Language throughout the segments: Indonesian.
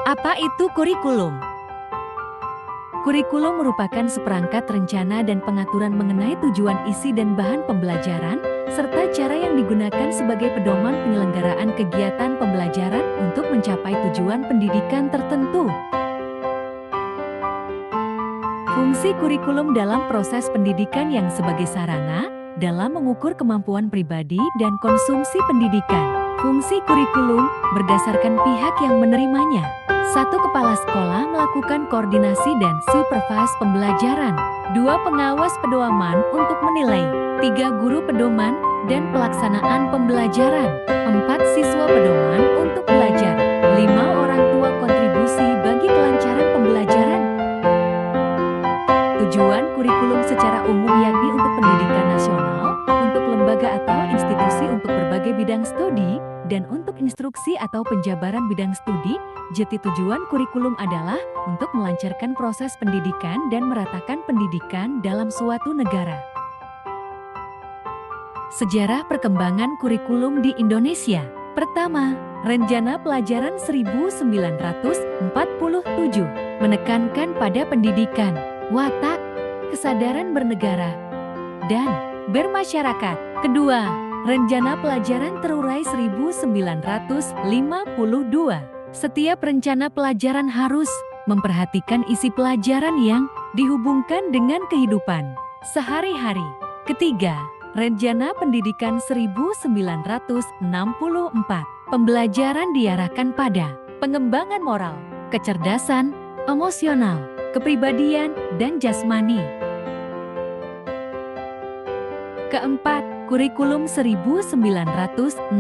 Apa itu kurikulum? Kurikulum merupakan seperangkat rencana dan pengaturan mengenai tujuan isi dan bahan pembelajaran, serta cara yang digunakan sebagai pedoman penyelenggaraan kegiatan pembelajaran untuk mencapai tujuan pendidikan tertentu. Fungsi kurikulum dalam proses pendidikan yang sebagai sarana dalam mengukur kemampuan pribadi dan konsumsi pendidikan. Fungsi kurikulum berdasarkan pihak yang menerimanya. 1. Kepala sekolah melakukan koordinasi dan supervise pembelajaran. 2. Pengawas pedoman untuk menilai. 3. Guru pedoman dan pelaksanaan pembelajaran. 4. Siswa pedoman untuk belajar. 5. Orang tua kontribusi bagi kelancaran pembelajaran. Tujuan kurikulum secara umum yakni untuk pendidikan nasional, untuk lembaga atau institusi untuk berbagai bidang studi, dan untuk instruksi atau penjabaran bidang studi. Jati tujuan kurikulum adalah untuk melancarkan proses pendidikan dan meratakan pendidikan dalam suatu negara. Sejarah perkembangan kurikulum di Indonesia. Pertama, Rencana Pelajaran 1947 menekankan pada pendidikan, watak, kesadaran bernegara, dan bermasyarakat. Kedua, Rencana Pelajaran Terurai 1952. Setiap rencana pelajaran harus memperhatikan isi pelajaran yang dihubungkan dengan kehidupan sehari-hari. Ketiga, Rencana Pendidikan 1964. Pembelajaran diarahkan pada pengembangan moral, kecerdasan, emosional, kepribadian, dan jasmani. Keempat, Kurikulum 1968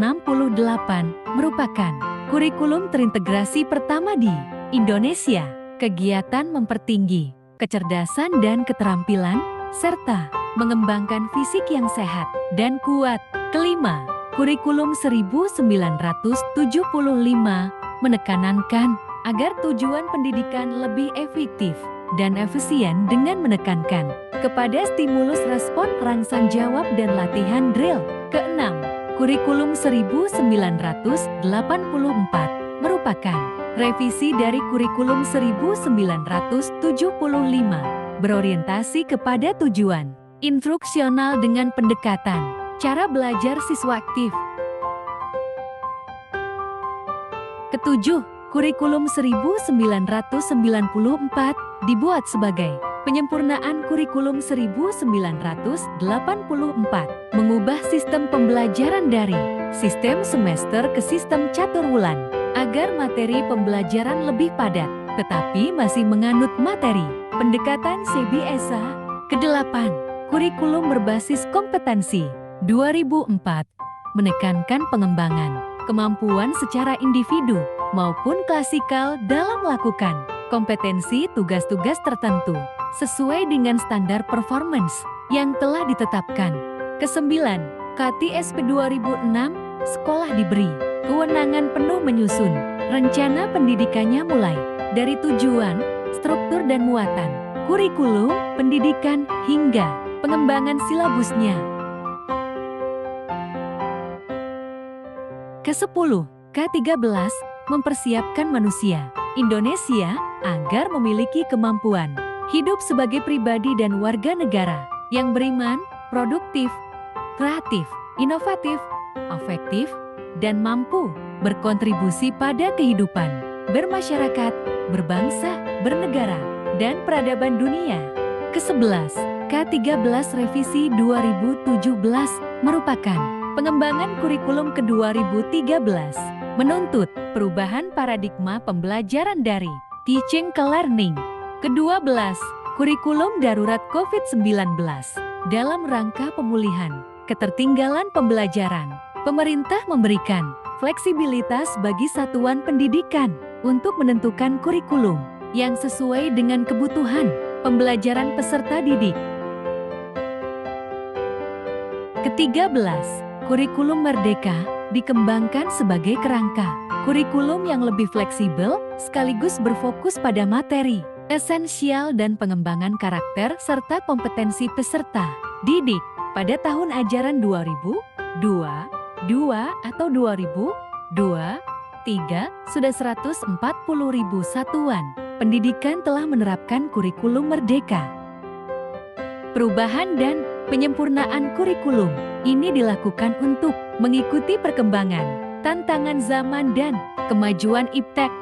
merupakan kurikulum terintegrasi pertama di Indonesia. Kegiatan mempertinggi kecerdasan dan keterampilan, serta mengembangkan fisik yang sehat dan kuat. Kelima, Kurikulum 1975 menekankan agar tujuan pendidikan lebih efektif dan efisien dengan menekankan kepada stimulus respon rangsang jawab dan latihan drill. Keenam, Kurikulum 1984 merupakan revisi dari Kurikulum 1975, berorientasi kepada tujuan instruksional dengan pendekatan cara belajar siswa aktif. Ketujuh, Kurikulum 1994 dibuat sebagai penyempurnaan Kurikulum 1984, mengubah sistem pembelajaran dari sistem semester ke sistem caturwulan, agar materi pembelajaran lebih padat, tetapi masih menganut materi pendekatan CBSA. Kedelapan, Kurikulum berbasis kompetensi 2004 menekankan pengembangan kemampuan secara individu maupun klasikal dalam melakukan kompetensi tugas-tugas tertentu sesuai dengan standar performance yang telah ditetapkan. Kesembilan, KTSP 2006, sekolah diberi kewenangan penuh menyusun rencana pendidikannya mulai dari tujuan, struktur dan muatan, kurikulum, pendidikan, hingga pengembangan silabusnya. Ke-10, K13, mempersiapkan manusia Indonesia agar memiliki kemampuan hidup sebagai pribadi dan warga negara yang beriman, produktif, kreatif, inovatif, afektif, dan mampu berkontribusi pada kehidupan bermasyarakat, berbangsa, bernegara, dan peradaban dunia. Ke-11, K13 Revisi 2017 merupakan pengembangan kurikulum ke-2013, menuntut perubahan paradigma pembelajaran dari teaching ke learning. Ke-12, Kurikulum Darurat COVID-19 dalam rangka pemulihan ketertinggalan pembelajaran. Pemerintah memberikan fleksibilitas bagi satuan pendidikan untuk menentukan kurikulum yang sesuai dengan kebutuhan pembelajaran peserta didik. Ke-13, Kurikulum Merdeka dikembangkan sebagai kerangka kurikulum yang lebih fleksibel sekaligus berfokus pada materi esensial dan pengembangan karakter serta kompetensi peserta didik pada tahun ajaran 2022 atau 2023 2023, sudah 140.000 satuan pendidikan telah menerapkan kurikulum merdeka. Perubahan dan penyempurnaan kurikulum ini dilakukan untuk mengikuti perkembangan, tantangan zaman dan kemajuan iptek